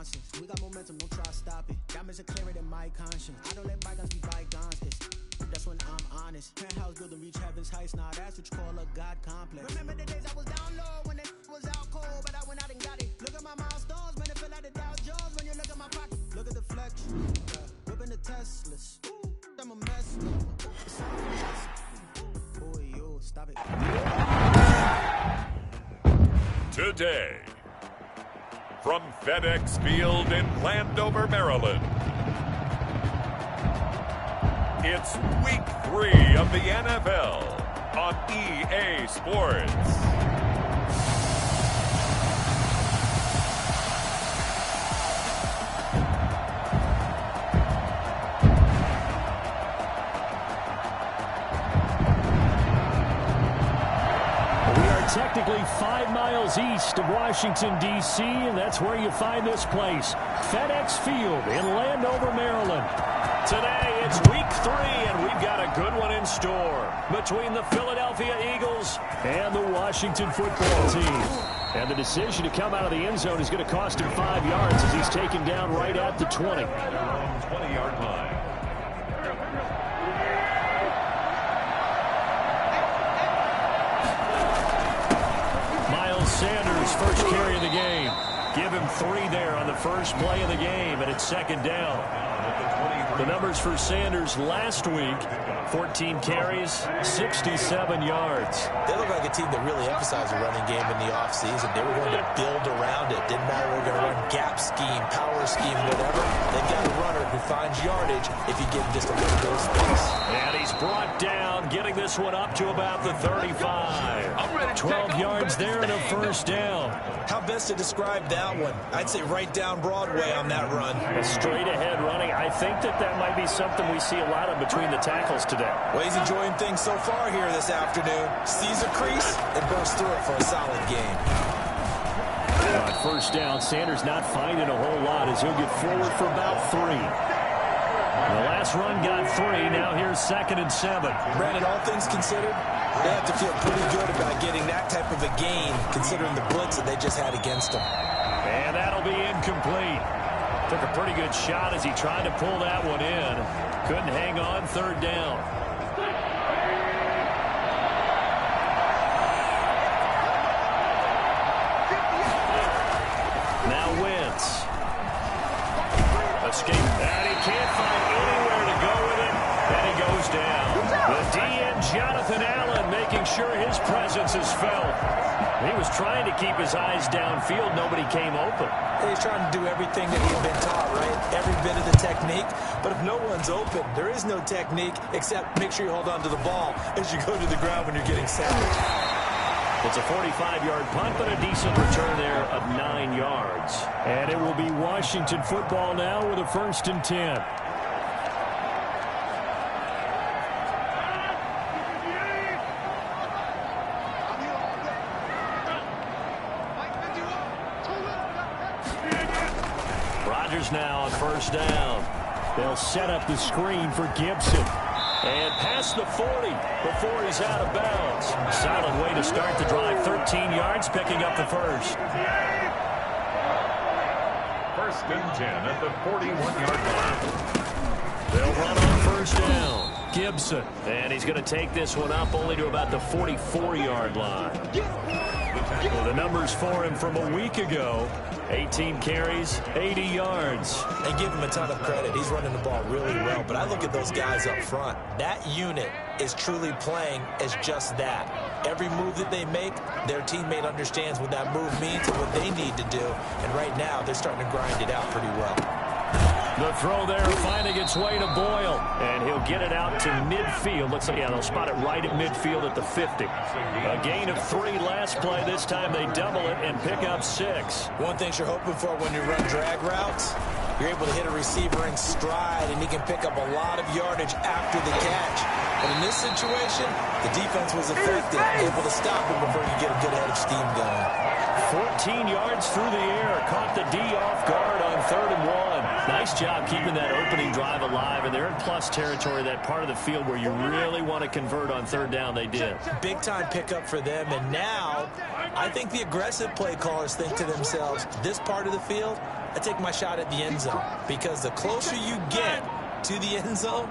nonsense. We got momentum, don't try to stop it. Diamonds are clearer than my conscience. I don't let bygones be bygones. That's when I'm honest. Penthouse building, reach heaven's heights. Now that's what you call a God complex. Remember the days I was down low when it was out cold, but I went out and got it. Look at my milestones, man, it feel like the Dow Jones when you look at my pocket. Look at the flex, whipping the Teslas. I'm a mess. Oh, yo, stop it. Today, from FedEx Field in Landover, Maryland, it's Week 3 of the NFL on EA Sports. Technically 5 miles east of Washington, D.C., and that's where you find this place, FedEx Field in Landover, Maryland. Today, it's Week 3, and we've got a good one in store between the Philadelphia Eagles and the Washington football team. And the decision to come out of the end zone is going to cost him 5 yards as he's taken down right at the 20. 20-yard line. Sanders, first carry of the game. Give him 3 there on the first play of the game, and it's second down. The numbers for Sanders last week, 14 carries, 67 yards. They look like a team that really emphasized the running game in the offseason. They were going to build around it. Didn't matter if they were going to run gap scheme, power scheme, whatever. They've got a runner who finds yardage if you give him just a little bit of space. And he's brought down, getting this one up to about the 35. 12 yards there and a first down. How best to describe that one? I'd say right down Broadway on that run. A straight ahead running. I think that might be something we see a lot of between the tackles today. Well, he's enjoying things so far here this afternoon. Sees a crease and bursts through it for a solid game. On first down, Sanders not finding a whole lot as he'll get forward for about 3. The last run got 3. Now here's 2nd and 7. Brandon, all things considered, they have to feel pretty good about getting that type of a gain considering the blitz that they just had against them. And that'll be incomplete. Took a pretty good shot as he tried to pull that one in. Couldn't hang on, 3rd down. Now Wentz. Escape. And he can't find anywhere to go with it. And he goes down. The DN, Jonathan Allen, making sure his presence is felt. He was trying to keep his eyes downfield. Nobody came open. He's trying to do everything that he's been taught, right? Every bit of the technique. But if no one's open, there is no technique except make sure you hold on to the ball as you go to the ground when you're getting sacked. It's a 45-yard punt, but a decent return there of 9 yards. And it will be Washington football now with a 1st and 10. Now on first down. They'll set up the screen for Gibson. And past the 40 before he's out of bounds. Solid way to start the drive. 13 yards, picking up the first. 1st and 10 at the 41-yard line. They'll run on first down. Gibson. And he's going to take this one up only to about the 44-yard line. Well, the numbers for him from a week ago, 18 carries, 80 yards. And give him a ton of credit. He's running the ball really well. But I look at those guys up front. That unit is truly playing as just that. Every move that they make, their teammate understands what that move means and what they need to do. And right now, they're starting to grind it out pretty well. The throw there finding its way to Boyle. And he'll get it out to midfield. Looks like, yeah, they'll spot it right at midfield at the 50. A gain of 3 last play. This time they double it and pick up 6. One thing you're hoping for when you run drag routes, you're able to hit a receiver in stride, and he can pick up a lot of yardage after the catch. But in this situation, the defense was effective, able to stop him before you get a good head of steam going. 14 yards through the air. Caught the D off guard on 3rd and 1. Nice job keeping that opening drive alive, and they're in plus territory, that part of the field where you really want to convert on 3rd down. They did. Big time pickup for them, and now I think the aggressive play callers think to themselves, this part of the field, I take my shot at the end zone, because the closer you get to the end zone,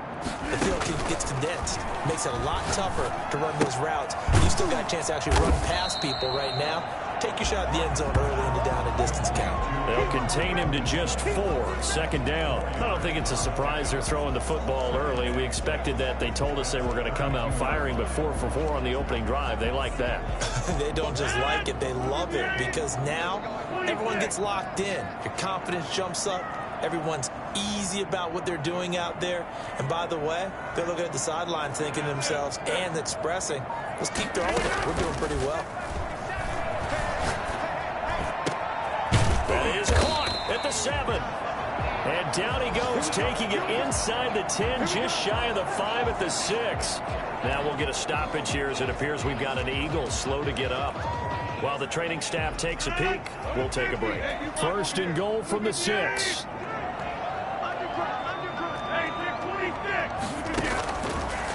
the field gets condensed. It makes it a lot tougher to run those routes. You still got a chance to actually run past people right now. Take your shot at the end zone early in the down and distance count. They'll contain him to just 4. Second down. I don't think it's a surprise they're throwing the football early. We expected that. They told us they were going to come out firing, but 4 for 4 on the opening drive. They like that. They don't just like it, they love it, because now everyone gets locked in. Your confidence jumps up. Everyone's easy about what they're doing out there. And by the way, they're looking at the sideline thinking to themselves and expressing, let's keep throwing it. We're doing pretty well. That is caught at the 7. And down he goes, taking it inside the 10, just shy of the 5 at the 6. Now we'll get a stoppage here, as it appears we've got an Eagle slow to get up. While the training staff takes a peek, we'll take a break. First and goal from the 6.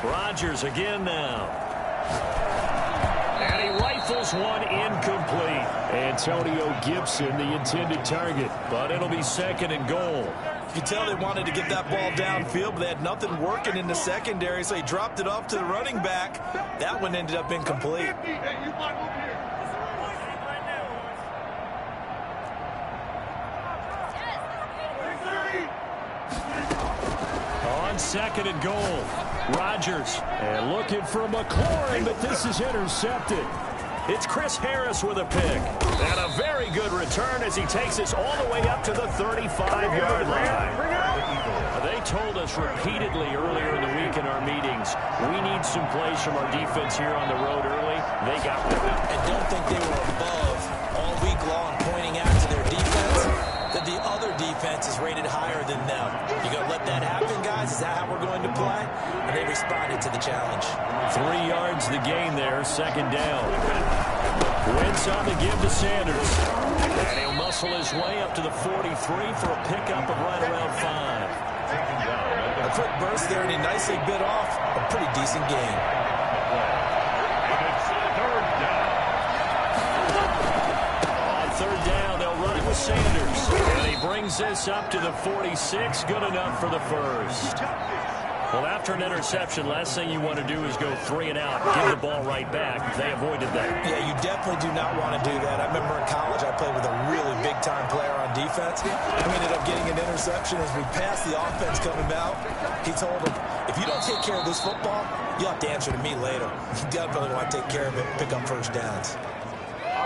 Rodgers again now. And he rifles one incomplete. Antonio Gibson, the intended target, but it'll be second and goal. You can tell they wanted to get that ball downfield, but they had nothing working in the secondary, so he dropped it off to the running back. That one ended up incomplete. On second and goal, Rodgers, and looking for McLaurin, but this is intercepted. It's Chris Harris with a pick, and a very good return as he takes us all the way up to the 35-yard line. They told us repeatedly earlier in the week in our meetings, we need some plays from our defense here on the road early. They got one. I don't think they were above all week long pointing out to their defense that the other defense is rated higher than them. You going to let that happen, guys? Is that how we're going to play? And they responded to the challenge. 3 yards the gain there, second down. Wentz on the give to Sanders. And he'll muscle his way up to the 43 for a pickup of right around 5. A quick burst there, and he nicely bit off a pretty decent gain. On third down, they'll run it with Sanders. And he brings this up to the 46. Good enough for the first. Well, after an interception, last thing you want to do is go 3 and out, give the ball right back. They avoided that. Yeah, you definitely do not want to do that. I remember in college I played with a really big-time player on defense. We ended up getting an interception as we passed the offense coming out. He told him, if you don't take care of this football, you'll have to answer to me later. You definitely want to take care of it, pick up first downs.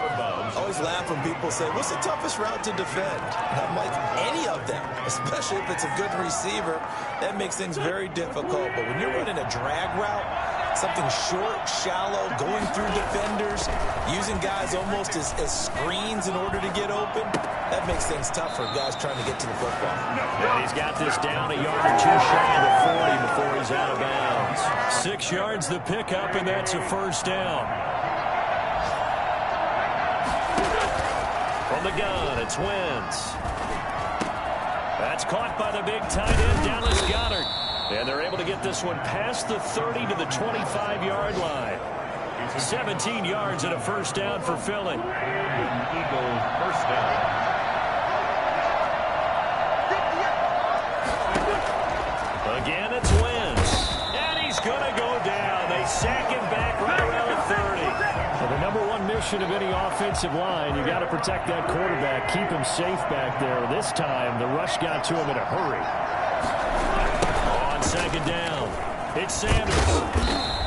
I always laugh when people say, what's the toughest route to defend? And I'm like, any of them, especially if it's a good receiver. That makes things very difficult. But when you're running a drag route, something short, shallow, going through defenders, using guys almost as screens in order to get open, that makes things tough for guys trying to get to the football. And he's got this down a yard or two shy of the 40 before he's out of bounds. 6 yards the pickup, and that's a first down. From the gun, it's Wentz. That's caught by the big tight end, Dallas Goedert. And they're able to get this one past the 30 to the 25-yard line. 17 yards and a first down for Philly. Eagle first down. Again, it's Wentz. And he's going to go down. They sack him back right around the 30. Well, the number one mission of any offensive line, you got to protect that quarterback, keep him safe back there. This time, the rush got to him in a hurry. On second down, it's Sanders.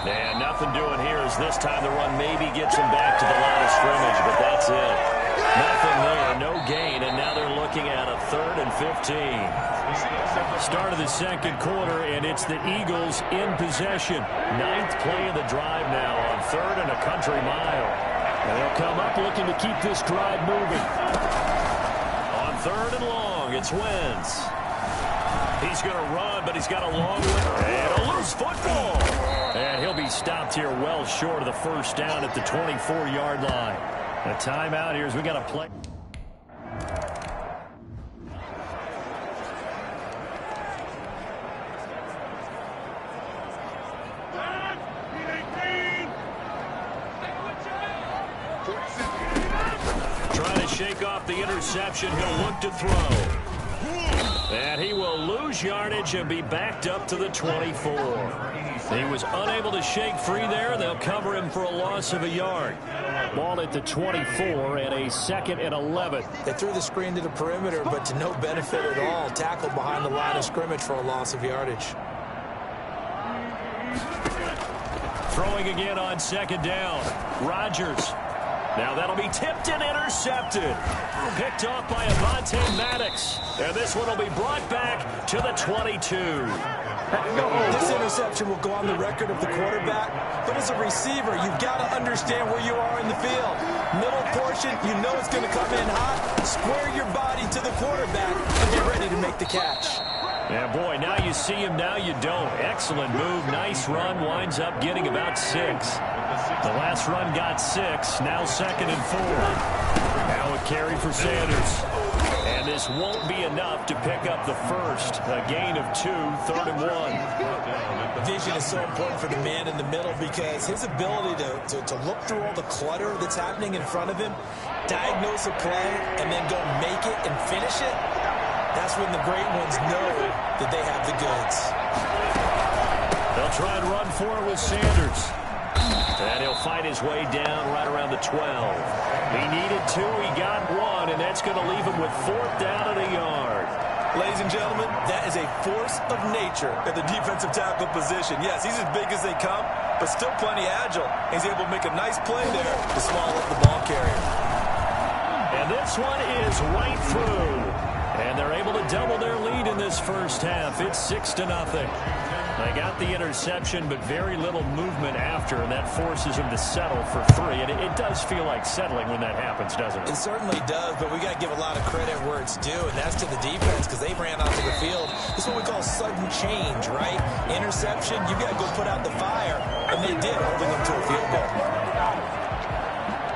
And nothing doing here as this time the run maybe gets him back to the line of scrimmage, but that's it. Nothing there, no gain, and now they're looking at a 3rd and 15. Start of the second quarter, and it's the Eagles in possession. 9th play of the drive now on 3rd and a country mile. And they'll come up looking to keep this drive moving. On 3rd and long, it's Wentz. He's going to run, but he's got a long way. And a loose football. And he'll be stopped here well short of the first down at the 24-yard line. A timeout here as we got to play. shake off the interception. He'll look to throw. And he will lose yardage and be backed up to the 24. He was unable to shake free there. They'll cover him for a loss of a yard. Ball at the 24 and a 2nd and 11. They threw the screen to the perimeter, but to no benefit at all. Tackled behind the line of scrimmage for a loss of yardage. Throwing again on 2nd down. Rodgers. Now that'll be tipped and intercepted. Picked off by Avonte Maddox. And this one will be brought back to the 22. This interception will go on the record of the quarterback, but as a receiver, you've got to understand where you are in the field. Middle portion, you know it's going to come in hot. Square your body to the quarterback and get ready to make the catch. Yeah, boy, now you see him, now you don't. Excellent move, nice run, winds up getting about 6. The last run got 6, now 2nd and 4. Now a carry for Sanders. And this won't be enough to pick up the first. A gain of 2, 3rd and 1. Vision is so important for the man in the middle because his ability to look through all the clutter that's happening in front of him, diagnose a play, and then go make it and finish it, that's when the great ones know that they have the goods. They'll try and run for it with Sanders. And he'll fight his way down right around the 12. He needed 2, he got 1, and that's going to leave him with 4th down and a yard. Ladies and gentlemen, that is a force of nature at the defensive tackle position. Yes, he's as big as they come, but still plenty agile. He's able to make a nice play there to swallow up the ball carrier. And this one is right through. And they're able to double their lead in this first half. It's 6-0. They got the interception, but very little movement after, and that forces them to settle for 3. And it does feel like settling when that happens, doesn't it? It certainly does, but we got to give a lot of credit where it's due, and that's to the defense because they ran onto the field. This is what we call sudden change, right? Interception, you got to go put out the fire, and they did, holding them to a field goal.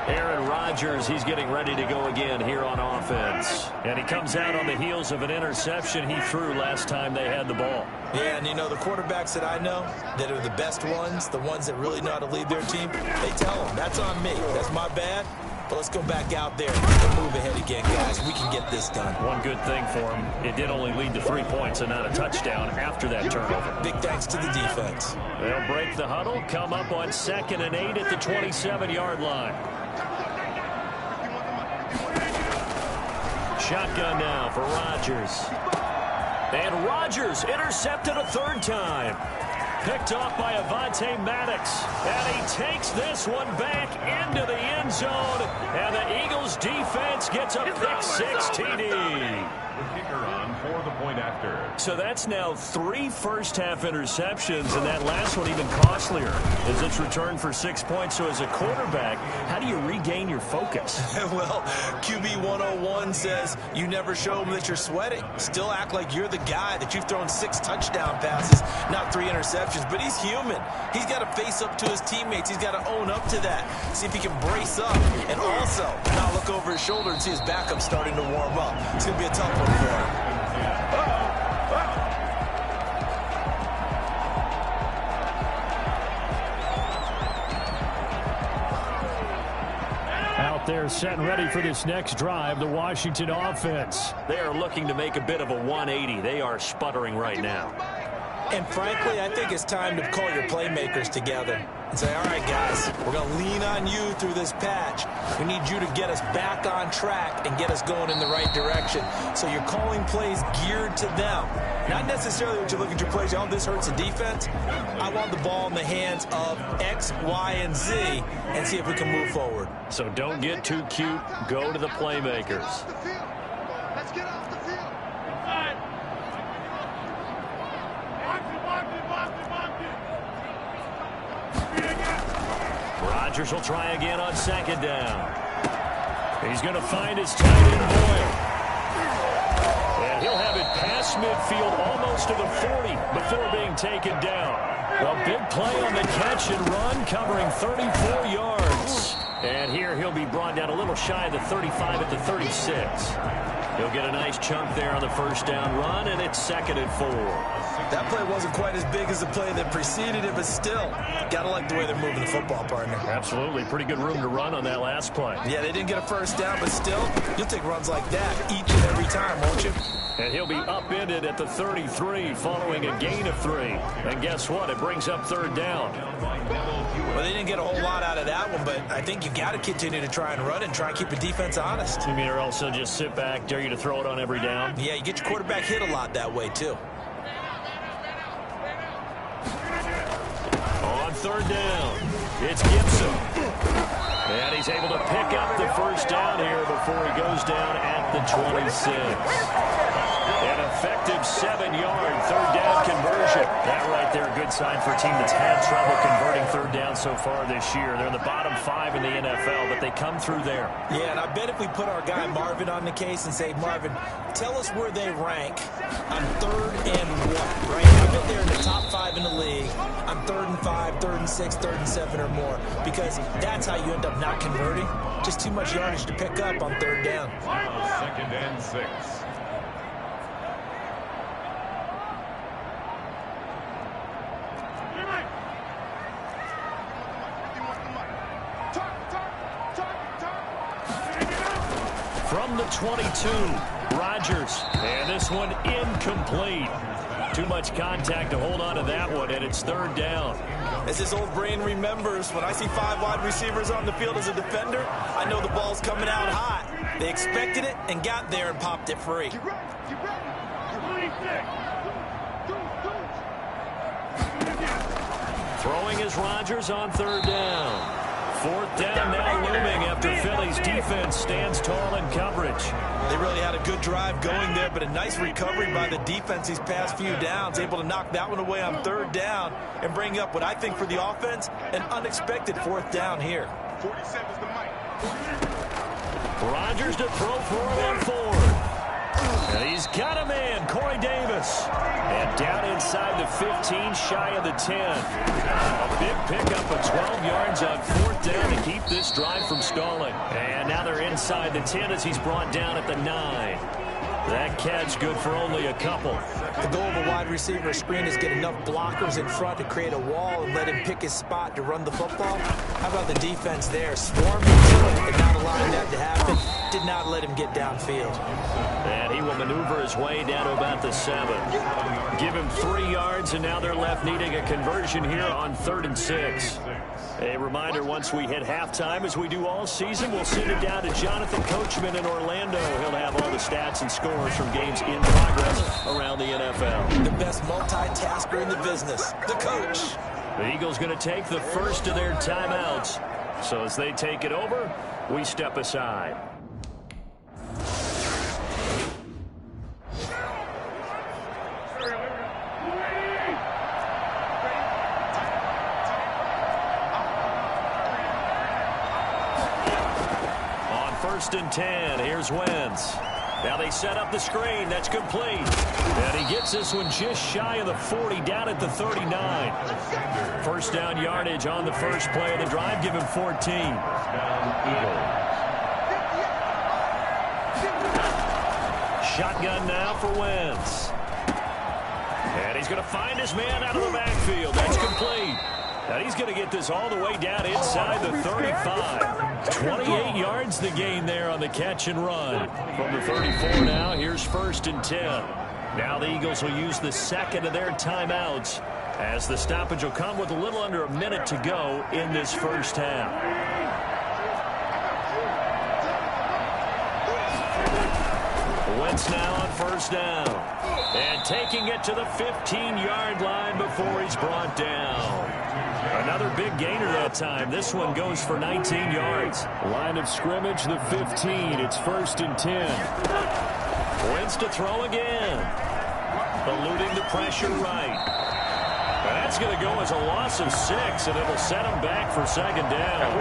Aaron Rodgers, he's getting ready to go again here on offense. And he comes out on the heels of an interception he threw last time they had the ball. Yeah, and you know, the quarterbacks that I know that are the best ones, the ones that really know how to lead their team, they tell them, that's on me, that's my bad. But let's go back out there and move ahead again, guys. We can get this done. One good thing for him, it did only lead to 3 points and not a touchdown after that turnover. Big thanks to the defense. They'll break the huddle, come up on 2nd and 8 at the 27-yard line. Shotgun now for Rodgers. And Rodgers intercepted a 3rd time. Picked off by Avonte Maddox. And he takes this one back into the end zone. And the Eagles defense gets a pick-6 TD. The kicker on for the point after. So that's now 3 first-half interceptions, and that last one even costlier as it's returned for 6 points. So as a quarterback, how do you regain your focus? Well, QB 101 says you never show them that you're sweating. Still act like you're the guy, that you've thrown 6 touchdown passes, not 3 interceptions. But he's human. He's got to face up to his teammates. He's got to own up to that. See if he can brace up and also not look over his shoulder and see his backup starting to warm up. It's going to be a tough one for him. Out there set and ready for this next drive, the Washington offense. They are looking to make a bit of a 180. They are sputtering right now. And frankly, I think it's time to call your playmakers together and say, all right, guys, we're going to lean on you through this patch. We need you to get us back on track and get us going in the right direction. So you're calling plays geared to them. Not necessarily what you look at your plays, oh, this hurts the defense. I want the ball in the hands of X, Y, and Z and see if we can move forward. So don't get too cute. Go to the playmakers. Let's get off the field. Rodgers will try again on 2nd down. He's going to find his tight end Boyle. And he'll have it past midfield almost to the 40 before being taken down. A big play on the catch and run, covering 34 yards. And here he'll be brought down a little shy of the 35 at the 36. He'll get a nice chunk there on the first down run, and it's 2nd and 4. That play wasn't quite as big as the play that preceded it, but still, got to like the way they're moving the football, partner. Absolutely. Pretty good room to run on that last play. Yeah, they didn't get a first down, but still, you'll take runs like that each and every time, won't you? And he'll be upended at the 33 following a gain of 3. And guess what? It brings up 3rd down. Well, they didn't get a whole lot out of that one, but I think you got to continue to try and run and try and keep the defense honest. You mean or also just sit back, dare you to throw it on every down? Yeah, you get your quarterback hit a lot that way, too. On 3rd down, it's Gibson. And he's able to pick up the first down here before he goes down at the 26. An effective 7-yard 3rd down conversion. That right there, a good sign for a team that's had trouble converting 3rd down so far this year. They're in the bottom 5 in the NFL, but they come through there. Yeah, and I bet if we put our guy Marvin on the case and say, Marvin, tell us where they rank on 3rd and what, right? I bet they're in the top 5 in the league on 3rd and 5, 3rd and 6, 3rd and 7 or more, because that's how you end up not converting. Just too much yardage to pick up on 3rd down. Now 2nd and 6. From the 22, Rodgers. And this one incomplete. Too much contact to hold on to that one, and it's 3rd down. As his old brain remembers, when I see 5 wide receivers on the field as a defender, I know the ball's coming out hot. They expected it and got there and popped it free. Throwing is Rodgers on 3rd down. 4th down now looming after Philly's defense stands tall in coverage. They really had a good drive going there, but a nice recovery by the defense these past few downs, able to knock that one away on 3rd down and bring up what I think for the offense, an unexpected 4th down here. 47's the mic. Rodgers to throw for it on 4th. And he's got a man, Corey Davis. And down inside the 15, shy of the 10. A big pickup of 12 yards on 4th down to keep this drive from stalling. And now they're inside the 10 as he's brought down at the 9. That catch good for only a couple. The goal of a wide receiver screen is get enough blockers in front to create a wall and let him pick his spot to run the football. How about the defense there? Swarmed into it and not allowing that to happen. Did not let him get downfield. And he will maneuver his way down to about the 7. Give him 3 yards, and now they're left needing a conversion here on 3rd and 6. A reminder, once we hit halftime, as we do all season, we'll send it down to Jonathan Coachman in Orlando. He'll have all the stats and scores from games in progress around the NFL. The best multitasker in the business, the coach. The Eagles going to take the first of their timeouts. So as they take it over, we step aside. On 1st and 10, here's Wentz. Now they set up the screen. That's complete. And he gets this one just shy of the 40, down at the 39. First down yardage on the first play of the drive. Give him 14. Shotgun now for Wentz. And he's going to find his man out of the backfield. That's complete. And he's going to get this all the way down inside the 35. 28 yards the gain there on the catch and run. From the 34 now, here's 1st and 10. Now the Eagles will use the second of their timeouts as the stoppage will come with a little under a minute to go in this first half. Wentz now on 1st down. And taking it to the 15-yard line before he's brought down. Another big gainer that time. This one goes for 19 yards. Line of scrimmage, the 15. It's 1st and 10. Wentz to throw again. Eluding the pressure right. That's going to go as a loss of 6, and it'll set him back for 2nd down.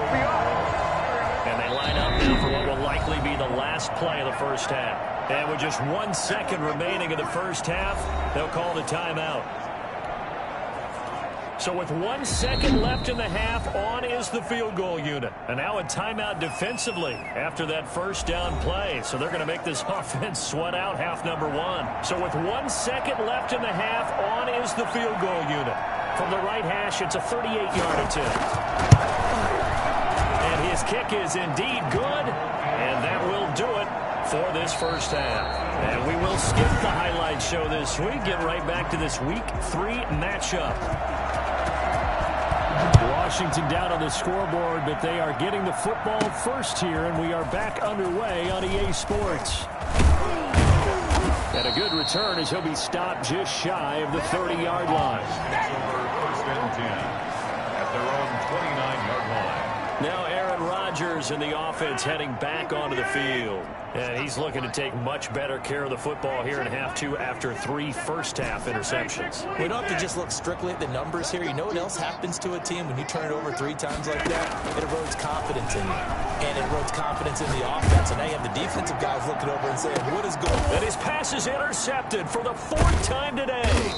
And they line up now for what will likely be the last play of the first half. And with just 1 second remaining in the first half, they'll call the timeout. So with 1 second left in the half, on is the field goal unit. And now a timeout defensively after that first down play. So they're going to make this offense sweat out half number 1. So with 1 second left in the half, on is the field goal unit. From the right hash, it's a 38-yard attempt. And his kick is indeed good. And that will do it for this first half. And we will skip the highlight show this week. Get right back to this Week 3 matchup. Washington down on the scoreboard, but they are getting the football first here, and we are back underway on EA Sports. And a good return as he'll be stopped just shy of the 30-yard line. First and 10 at their own 29-yard line. Now Aaron Rodgers and the offense heading back onto the field. And he's looking to take much better care of the football here in half 2 after 3 first-half interceptions. We don't have to just look strictly at the numbers here. You know what else happens to a team when you turn it over 3 times like that? It erodes confidence in you. And it erodes confidence in the offense. And now you have the defensive guys looking over and saying, what is going on? And his pass is intercepted for the 4th time today.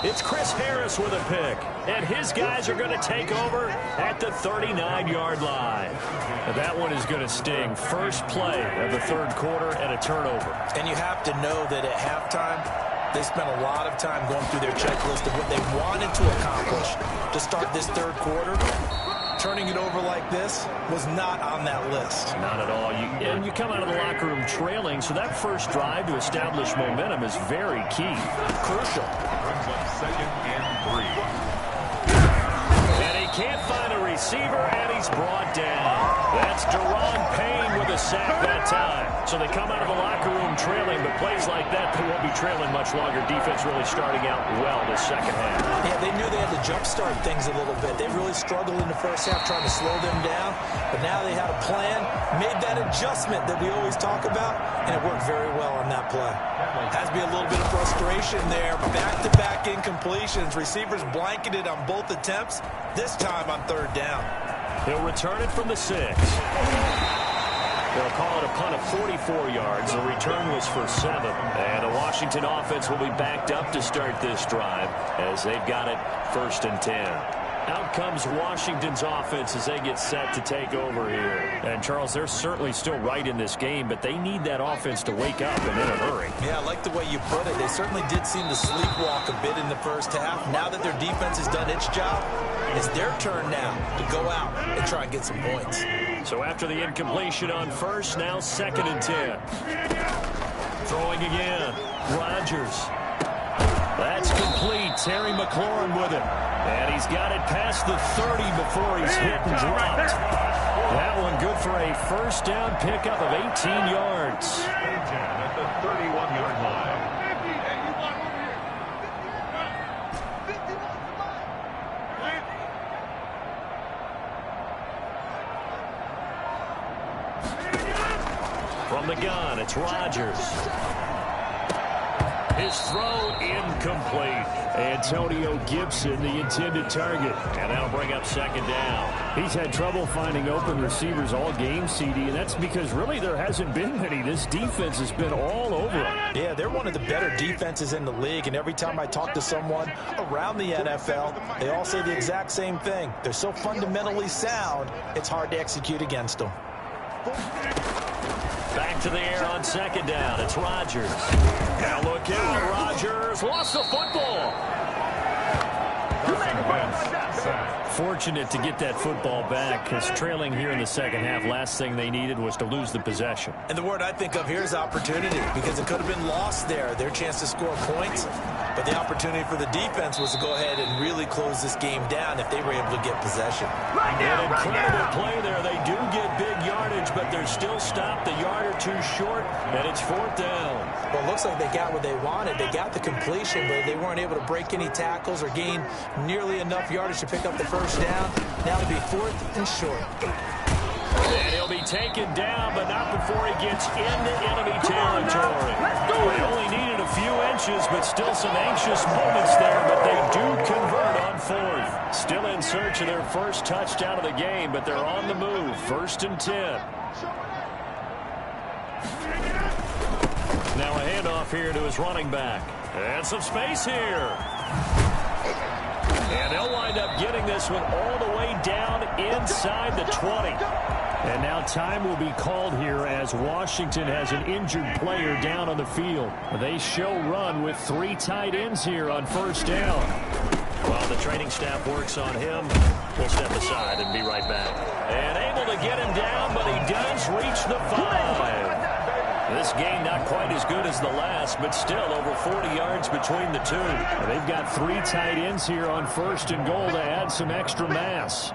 It's Chris Harris with a pick. And his guys are going to take over at the 39-yard line. And that one is going to sting. First play of the 3rd quarter and a turnover. And you have to know that at halftime, they spent a lot of time going through their checklist of what they wanted to accomplish to start this 3rd quarter. Turning it over like this was not on that list. Not at all. And you come out of the locker room trailing, so that first drive to establish momentum is very key. Crucial. Brings up 2nd and 3. And he can't find a receiver, and he's brought down. That's Deron Payne with a sack that time. So they come out of the locker room trailing, but plays like that, they won't be trailing much longer. Defense really starting out well this second half. Yeah, they knew they had to jumpstart things a little bit. They really struggled in the first half trying to slow them down, but now they had a plan, made that adjustment that we always talk about, and it worked very well on that play. Has to be a little bit of frustration there. Back-to-back incompletions. Receivers blanketed on both attempts, this time on 3rd down. He'll return it from the 6. They'll call it a punt of 44 yards. The return was for 7. And the Washington offense will be backed up to start this drive as they've got it 1st and 10. Out comes Washington's offense as they get set to take over here. And, Charles, they're certainly still right in this game, but they need that offense to wake up and in a hurry. Yeah, I like the way you put it. They certainly did seem to sleepwalk a bit in the first half. Now that their defense has done its job, it's their turn now to go out and try and get some points. So after the incompletion on 1st, now 2nd and 10. Throwing again. Rodgers. That's complete. Terry McLaurin with it. And he's got it past the 30 before he's hit and dropped. That one good for a first down pickup of 18 yards. At the 31-yard line. From the gun, it's Rodgers. His throw incomplete. Antonio Gibson, the intended target. And that'll bring up 2nd down. He's had trouble finding open receivers all game, CD, and that's because really there hasn't been many. This defense has been all over him. Yeah, they're one of the better defenses in the league, and every time I talk to someone around the NFL, they all say the exact same thing. They're so fundamentally sound, it's hard to execute against them. Back to the air on 2nd down. It's Rodgers. Now look out. Rodgers lost the football. Fortunate to get that football back because trailing here in the second half, last thing they needed was to lose the possession. And the word I think of here is opportunity because it could have been lost there, their chance to score points. But the opportunity for the defense was to go ahead and really close this game down if they were able to get possession. An incredible play there. They do get big yardage, but they're still stopped a yard or 2 short, and it's 4th down. Well, it looks like they got what they wanted. They got the completion, but they weren't able to break any tackles or gain nearly enough yardage to pick up the first down. Now it'll be 4th and short. And he'll be taken down, but not before he gets into enemy territory. They only needed a few inches, but still some anxious moments there, but they do convert on 4th. Still in search of their first touchdown of the game, but they're on the move. 1st and 10. Now a handoff here to his running back. And some space here. And they'll wind up getting this one all the way down inside the 20. And now time will be called here as Washington has an injured player down on the field. They show run with 3 tight ends here on first down. While the training staff works on him, we'll step aside and be right back. And able to get him down, but he does reach the 5. This game not quite as good as the last, but still over 40 yards between the two. They've got 3 tight ends here on first and goal to add some extra mass.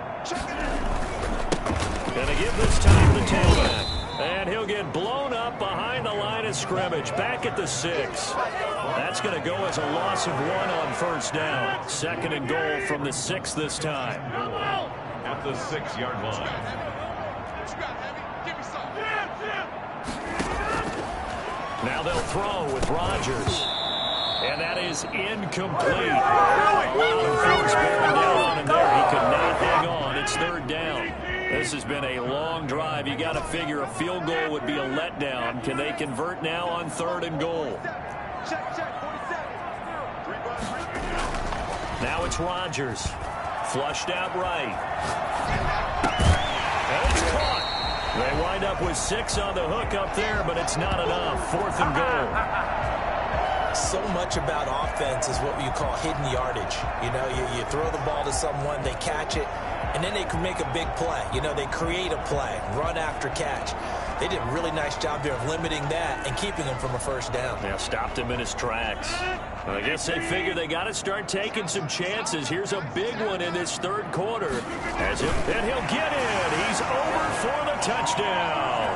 Going to give this time to the tailback. And he'll get blown up behind the line of scrimmage, back at the 6. That's going to go as a loss of 1 on first down. Second and goal from the 6 this time. At the 6-yard line. Now they'll throw with Rodgers. And that is incomplete. Force bearing down on him there. He could not hang on. It's third down. This has been a long drive. You got to figure a field goal would be a letdown. Can they convert now on third and goal? Now it's Rodgers. Flushed out right. And it's caught. They wind up with 6 on the hook up there, but it's not enough. Fourth and goal. So much about offense is what you call hidden yardage. You know, you throw the ball to someone, they catch it, and then they can make a big play. You know, they create a play, run after catch. They did a really nice job there of limiting that and keeping him from a first down. Yeah, stopped him in his tracks. I guess they figure they got to start taking some chances. Here's a big one in this third quarter. And he'll get it. He's over for the touchdown.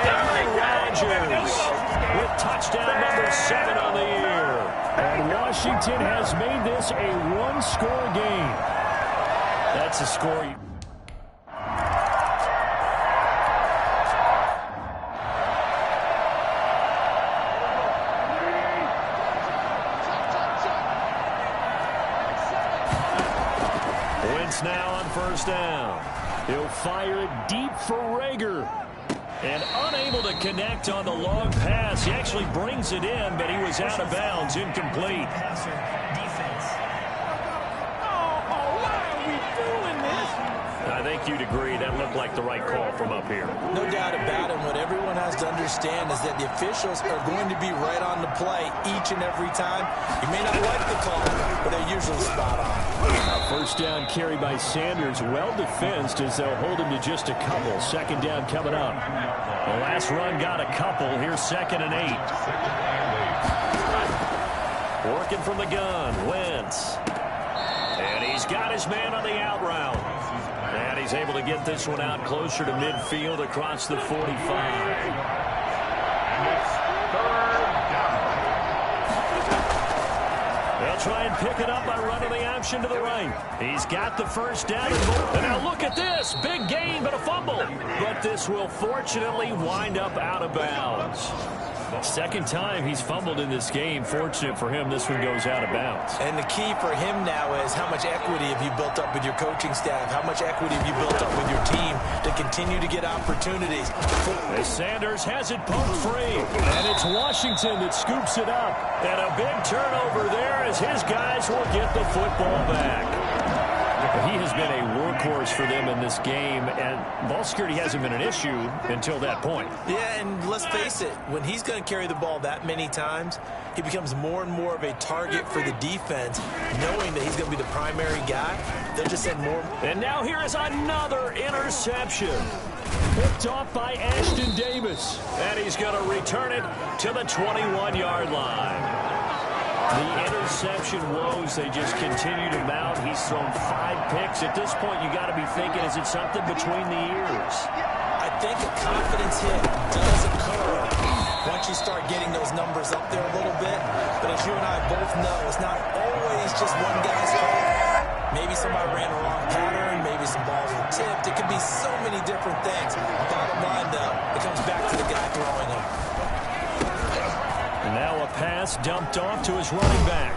Aaron Rodgers with touchdown number 7 on the year. And Washington has made this a 1-score game. That's a score. Now on first down. He'll fire it deep for Rager. And unable to connect on the long pass. He actually brings it in, but he was out of bounds, incomplete. I think you'd agree that looked like the right call from up here. No doubt about it. What everyone has to understand is that the officials are going to be right on the play each and every time. You may not like the call, but they're usually spot on. First down carry by Sanders, well defensed as they'll hold him to just a couple. Second down coming up. The last run got a couple. Here's 2nd and 8. Working from the gun, Wentz. And he's got his man on the out route. And he's able to get this one out closer to midfield across the 45. They'll try and pick it up by running the option to the right. He's got the first down. And now look at this. Big gain, but a fumble. But this will fortunately wind up out of bounds. Second time he's fumbled in this game. Fortunate for him, this one goes out of bounds. And the key for him now is how much equity have you built up with your coaching staff? How much equity have you built up with your team to continue to get opportunities? As Sanders has it poked free. And it's Washington that scoops it up. And a big turnover there as his guys will get the football back. He has been a workhorse for them in this game, and ball security hasn't been an issue until that point. Yeah, and let's face it, when he's going to carry the ball that many times, he becomes more and more of a target for the defense, knowing that he's going to be the primary guy. They'll just send more. And now here is another interception. Picked off by Ashton Davis, and he's going to return it to the 21-yard line. The interception woes, they just continue to mount. He's thrown 5 picks. At this point, you got to be thinking, is it something between the ears? I think a confidence hit does occur once you start getting those numbers up there a little bit. But as you and I both know, it's not always just one guy's fault. Maybe somebody ran a wrong pattern. Maybe some balls were tipped. It could be so many different things. Bottom line, though, it comes back to the guy throwing them. And now a pass dumped off to his running back.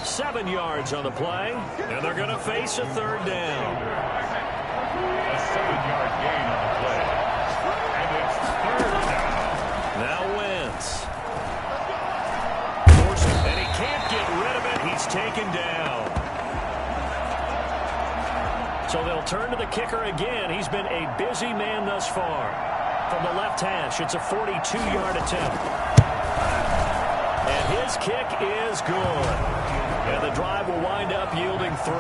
7 yards on the play, and they're going to face a third down. A 7-yard gain on the play. And it's third down. Now Wentz. And he can't get rid of it. He's taken down. So they'll turn to the kicker again. He's been a busy man thus far. From the left hash, it's a 42-yard attempt. And his kick is good. And the drive will wind up yielding 3.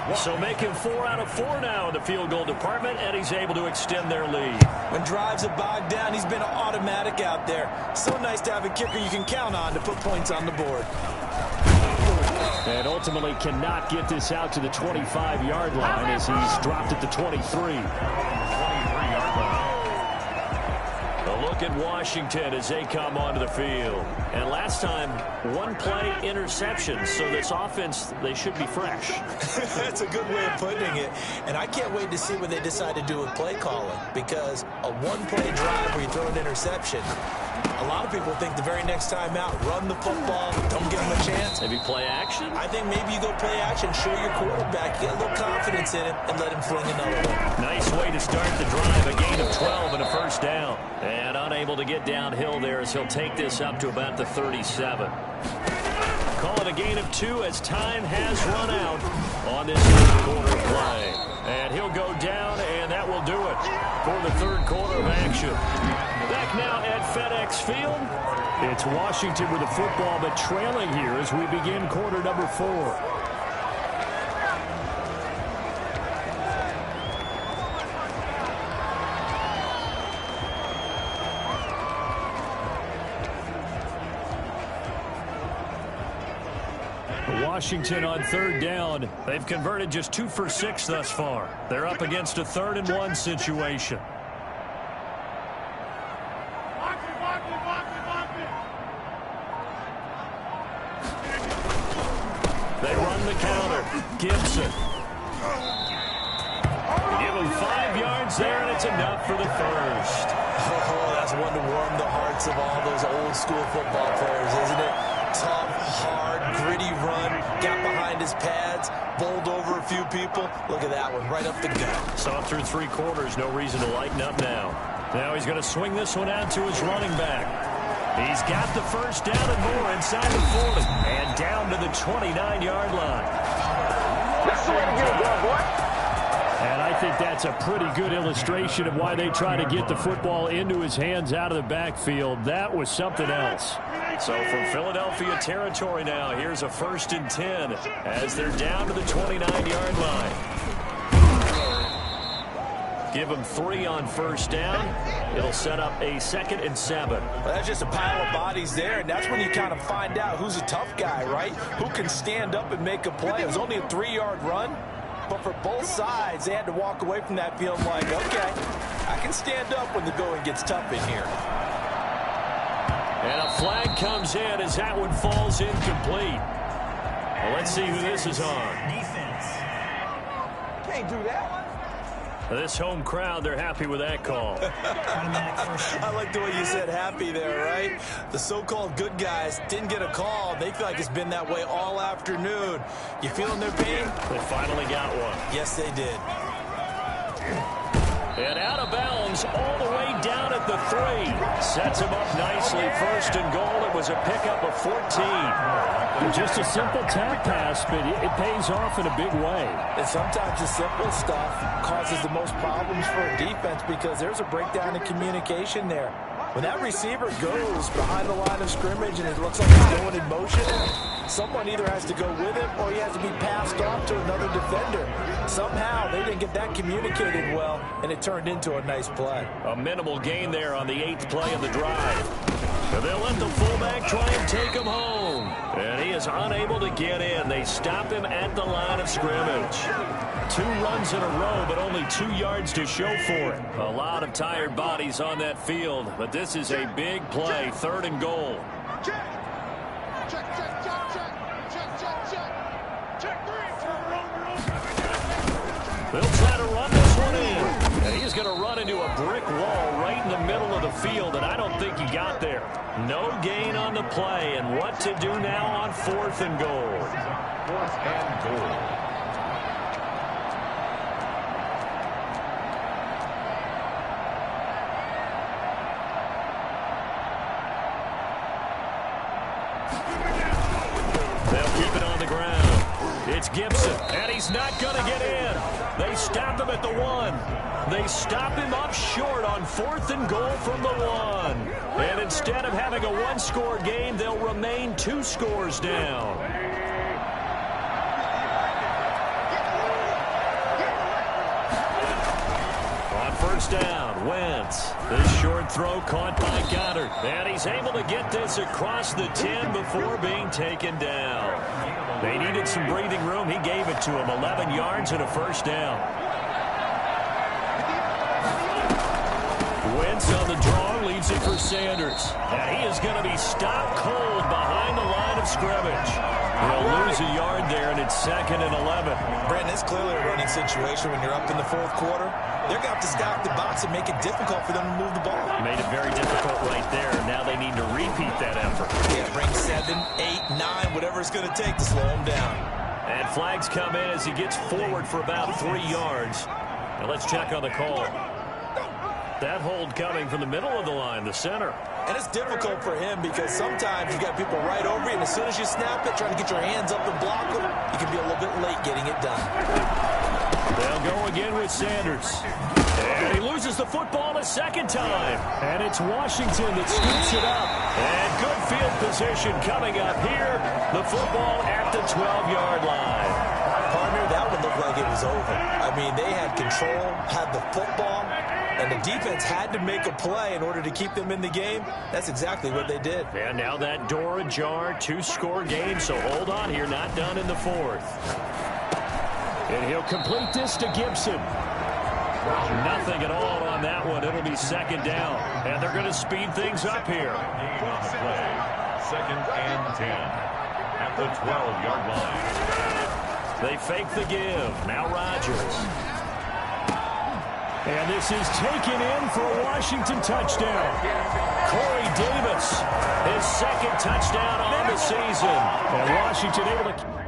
19. So making 4 out of 4 now in the field goal department, and he's able to extend their lead. When drives are bogged down, he's been automatic out there. So nice to have a kicker you can count on to put points on the board. And ultimately cannot get this out to the 25-yard line as he's dropped at the 23. A look at Washington as they come onto the field. And last time, 1 play interception. So this offense, they should be fresh. That's a good way of putting it. And I can't wait to see what they decide to do with play calling. Because a 1-play drive where you throw an interception, a lot of people think the very next time out, run the football, don't give him a chance. Maybe play action? I think maybe you go play action, show your quarterback, get a little confidence in him, and let him fling another one. Nice way to start the drive, a gain of 12 and a first down. And unable to get downhill there as he'll take this up to about the 37. Call it a gain of 2 as time has run out on this third quarter of play. And he'll go down, and that will do it for the third quarter of action. Back now at FedEx Field. It's Washington with the football, but trailing here as we begin quarter number 4. Washington on third down. They've converted just 2 for 6 thus far. They're up against a 3rd and 1 situation. They run the counter. Gibson. Give him 5 yards there, and it's enough for the first. Oh, that's one to warm the hearts of all those old school football players, isn't it? Tough, hard, gritty run, got behind his pads, bowled over a few people. Look at that one, right up the gut. Saw through 3 quarters, no reason to lighten up now. Now he's going to swing this one out to his running back. He's got the first down and more inside the 40 and down to the 29-yard line. That's the way to get it done, boy. And I think that's a pretty good illustration of why they try to get the football into his hands out of the backfield. That was something else. So from Philadelphia territory now, here's a 1st and 10 as they're down to the 29-yard line. Give them 3 on first down. It'll set up a 2nd and 7. Well, that's just a pile of bodies there, and that's when you kind of find out who's a tough guy, right? Who can stand up and make a play. It was only a 3-yard run, but for both sides, they had to walk away from that feeling like, okay, I can stand up when the going gets tough in here. And a flag comes in as that one falls incomplete. Well, let's see who this is on. Defense. Can't do that. This home crowd, they're happy with that call. I like the way you said happy there, right? The so-called good guys didn't get a call. They feel like it's been that way all afternoon. You feeling their pain? They finally got one. Yes, they did. And out of bounds all the way down at the 3. Sets him up nicely. 1st and goal. It was a pickup of 14. Just a simple tap pass, but it pays off in a big way. And sometimes the simple stuff causes the most problems for a defense because there's a breakdown in communication there. When that receiver goes behind the line of scrimmage and it looks like he's going in motion, someone either has to go with him or he has to be passed off to another defender. Somehow they didn't get that communicated well, and it turned into a nice play. A minimal gain there on the 8th play of the drive. And they'll let the fullback try and take him home. And he is unable to get in. They stop him at the line of scrimmage. 2 runs in a row, but only 2 yards to show for it. A lot of tired bodies on that field, but this is a big play, 3rd and goal. Check. Check, check, check, check. Check, check, check. Check 3. They'll try to run this one in. And he's going to run into a brick wall right in the middle of the field, and I don't think he got there. No gain on the play, and what to do now on 4th and goal. 4th and goal. It's Gibson, and he's not going to get in. They stop him at the 1. They stop him up short on 4th and goal from the 1. And instead of having a one-score game, they'll remain 2 scores down. First down, Wentz. This short throw caught by Goddard. And he's able to get this across the 10 before being taken down. They needed some breathing room. He gave it to him. 11 yards and a first down. Wentz on the draw, leaves it for Sanders. And he is going to be stopped cold behind the line of scrimmage. He'll lose a yard there, and it's 2nd and 11. Brandon, it's clearly a running situation when you're up in the 4th quarter. They're going to have to stack the box and make it difficult for them to move the ball. Made it very difficult right there. Now they need to repeat that effort. Yeah, bring 7, 8, 9, whatever it's going to take to slow him down. And flags come in as he gets forward for about 3 yards. Now let's check on the call. That hold coming from the middle of the line, the center. And it's difficult for him because sometimes you got people right over you, and as soon as you snap it, trying to get your hands up and block them, you can be a little bit late getting it done. They'll go again with Sanders. And he loses the football a second time. And it's Washington that scoops it up. And good field position coming up here. The football at the 12-yard line. Partner, that would look like it was over. I mean, they had control, had the football, and the defense had to make a play in order to keep them in the game. That's exactly what they did. And now that door ajar, 2-score game, so hold on here, not done in the 4th. And he'll complete this to Gibson. Nothing at all on that one. It'll be 2nd down. And they're going to speed things up here. On the play, 2nd and 10 at the 12-yard line. They fake the give. Now Rodgers. And this is taken in for a Washington touchdown. Corey Davis, his 2nd touchdown on the season. And Washington able to...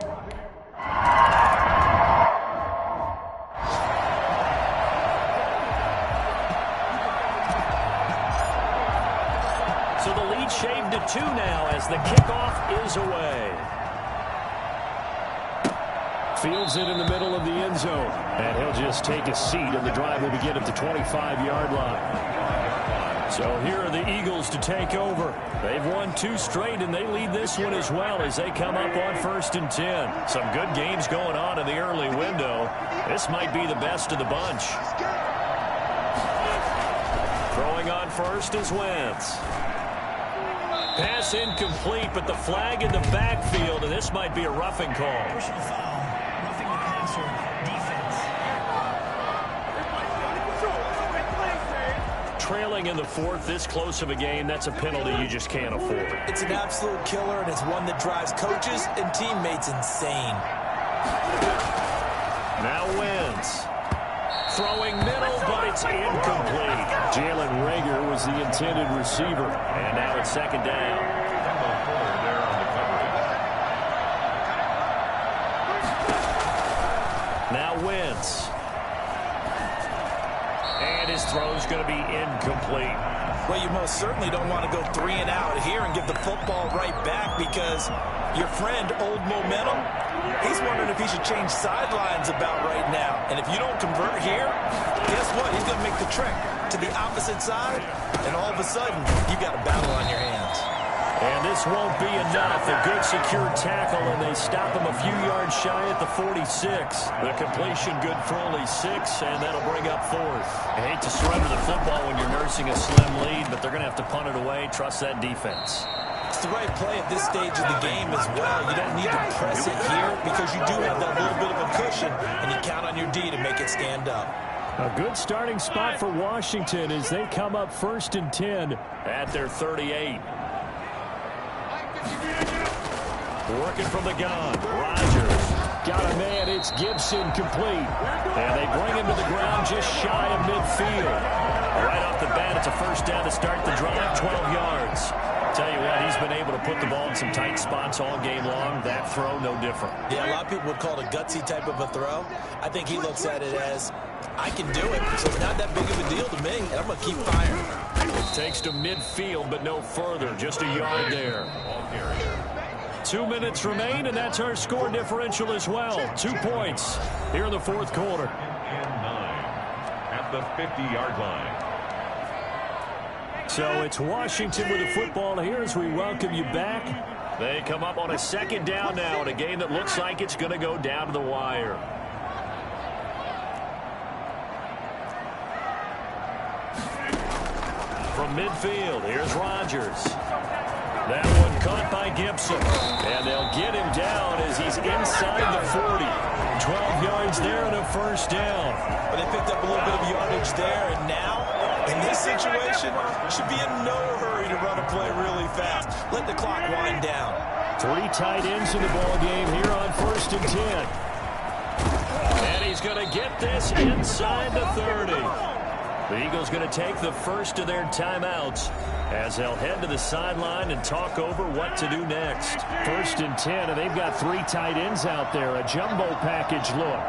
So the lead shaved to 2 now as the kickoff is away. Fields it in the middle of the end zone. And he'll just take a seat, and the drive will begin at the 25-yard line. So here are the Eagles to take over. They've won 2 straight, and they lead this one as well as they come up on 1st and 10. Some good games going on in the early window. This might be the best of the bunch. Throwing on first is Wentz. Pass incomplete, but the flag in the backfield, and this might be a roughing call. Personal foul. Roughing the passer. Defense. Trailing in the 4th, this close of a game, that's a penalty you just can't afford. It's an absolute killer, and it's one that drives coaches and teammates insane. Now Wentz. Throwing middle, but it's incomplete. Jalen Reagor was the intended receiver. And now it's 2nd down. Now Wentz. And his throw's going to be incomplete. Well, you most certainly don't want to go 3 and out here and give the football right back because your friend, Old Momentum, he's wondering if he should change sidelines about right now. And if you don't convert here, guess what? He's going to make the trek to the opposite side, and all of a sudden, you got a battle on your hands. And this won't be enough. A good secure tackle, and they stop him a few yards shy at the 46. The completion good for only 6, and that'll bring up 4th. I hate to surrender the football when you're nursing a slim lead, but they're going to have to punt it away. Trust that defense. It's the right play at this stage of the game as well. You don't need to press it here because you do have that little bit of a cushion, and you count on your D to make it stand up. A good starting spot for Washington as they come up 1st and 10 at their 38. Working from the gun. Rodgers got a man. It's Gibson complete. And they bring him to the ground just shy of midfield. Right off the bat, it's a first down to start the drive, 12 yards. Tell you what, he's been able to put the ball in some tight spots all game long. That throw, no different. Yeah, a lot of people would call it a gutsy type of a throw. I think he looks at it as, I can do it, so it's not that big of a deal to me, and I'm going to keep firing. It takes to midfield, but no further. Just a yard there. 2 minutes remain, and that's our score differential as well. 2 points here in the fourth quarter. And 9 at the 50-yard line. So it's Washington with the football here as we welcome you back. They come up on a second down now in a game that looks like it's going to go down to the wire. From midfield, here's Rodgers. That one caught by Gibson. And they'll get him down as he's inside the 40. 12 yards there and a first down. But they picked up a little bit of yardage there, and now, in this situation, should be in no hurry to run a play really fast. Let the clock wind down. 3 tight ends in the ball game here on 1st and 10. And he's going to get this inside the 30. The Eagles going to take the first of their timeouts as they'll head to the sideline and talk over what to do next. 1st and 10, and they've got 3 tight ends out there. A jumbo package look.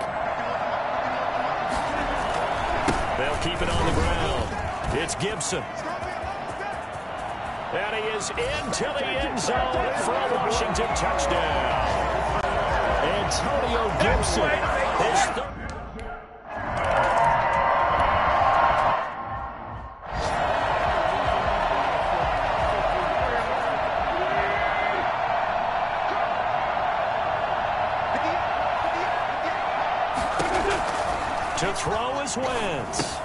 They'll keep it on the ground. It's Gibson. And he is into the end zone for a Washington touchdown. Antonio Gibson is to throw is Wentz.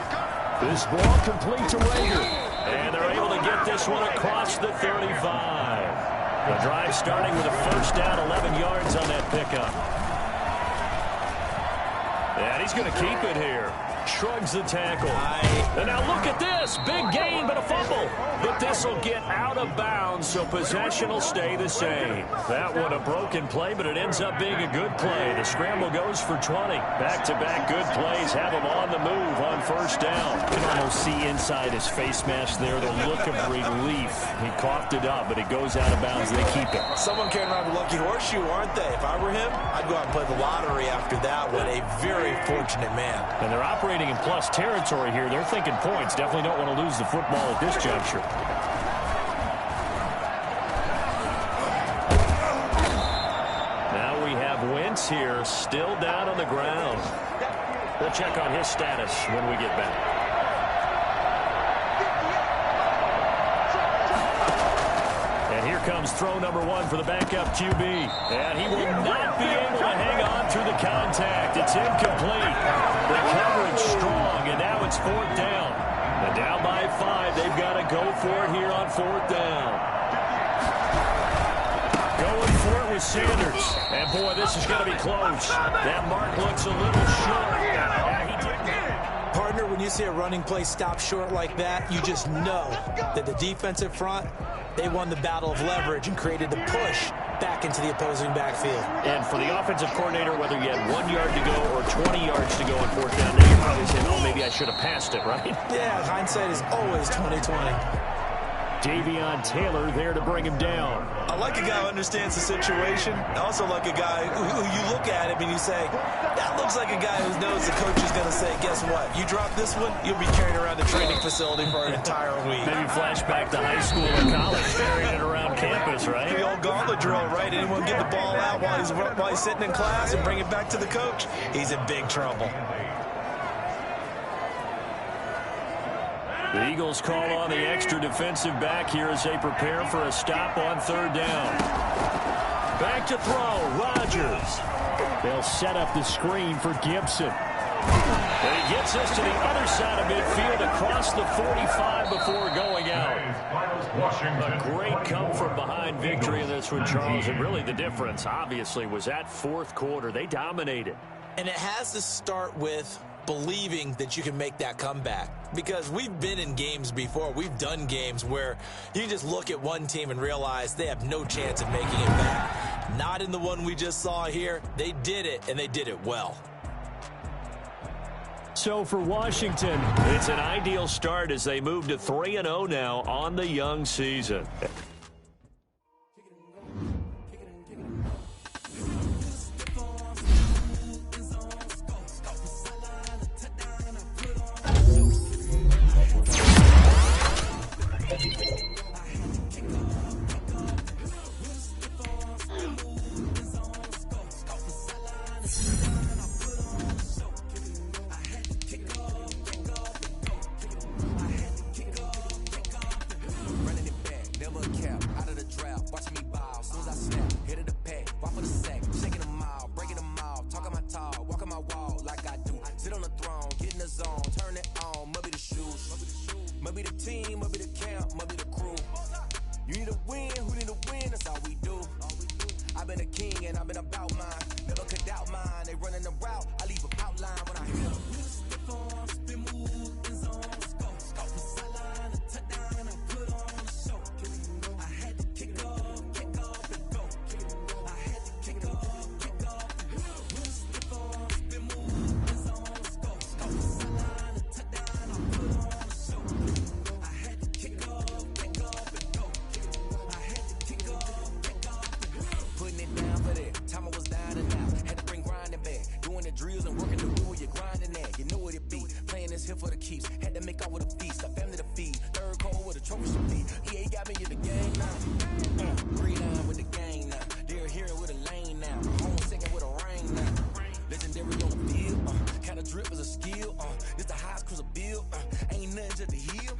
This ball complete to Rager. And they're able to get this one across the 35. The drive starting with a first down, 11 yards on that pickup. And he's going to keep it here. Shrugs the tackle. And now look at this. Big gain, but a fumble. But this will get out of bounds, so possession will stay the same. That one a broken play, but it ends up being a good play. The scramble goes for 20. Back-to-back good plays have him on the move on first down. You can almost see inside his face mask there the look of relief. He coughed it up, but it goes out of bounds. They keep it. Someone carrying around a lucky horseshoe, aren't they? If I were him, I'd go out and play the lottery after that one. A very fortunate man. And they're operating in plus territory here. They're thinking points. Definitely don't want to lose the football at this juncture. Now we have Wentz here, still down on the ground. We'll check on his status when we get back. And here comes throw number 1 for the backup QB. And he will not be able to hang on through the contact. It's incomplete. The coverage strong, and now it's 4th down. And down by 5, they've got to go for it here on 4th down. Going for it with Sanders. And, boy, this is going to be close. That mark looks a little short. Partner, when you see a running play stop short like that, you just know that the defensive front, they won the battle of leverage and created the push back into the opposing backfield. And for the offensive coordinator, whether you had 1 yard to go or 20 yards to go on 4th down, now you're probably saying, oh, maybe I should have passed it, right? Yeah, hindsight is always 20/20. Davion Taylor there to bring him down. I like a guy who understands the situation. I also like a guy who you look at him and you say, that looks like a guy who knows the coach is going to say, guess what? You drop this one, you'll be carrying around the training facility for an entire week. Maybe flashback to high school or college, carrying it around campus, right? The old gauntlet drill, right? Anyone get the ball out while he's sitting in class and bring it back to the coach, he's in big trouble. The Eagles call on the extra defensive back here as they prepare for a stop on 3rd down. Back to throw, Rodgers. They'll set up the screen for Gibson. And he gets us to the other side of midfield across the 45 before going out. A great come-from-behind victory in this one, Charles. And really the difference, obviously, was that 4th quarter. They dominated. And it has to start with believing that you can make that comeback. Because we've been in games before. We've done games where you just look at one team and realize they have no chance of making it back. Not in the one we just saw here. They did it, and they did it well. So for Washington, it's an ideal start as they move to 3-0 now on the young season. been about mine. Never could doubt mine. They running the route. I leave a outline when I hit 'em. Stiff on, spin move, in zone, scope. For sideline, a touchdown, I put on a show. I had to kick off, and go. I had to kick off, and go. Stiff on, spin move, in zone, scope. For sideline, a touchdown, I put on a show. I had to kick off, and go. I had to kick off, and go. Putting it down for that. Time I was down and out. Had to bring grinding back. Doing the drills and working the wheel where you're grinding at. You know what it be. Playing this here for the keeps. Had to make out with a feast. A family to feed. Third cold with a trophy to lead. EA got me in the game now. 3-9 with the gang now. They're here with a lane now. Home second with a ring now. Legendary on the field. Kind of drip is a skill. This the highest cruiser bill. Ain't nothing just the heel.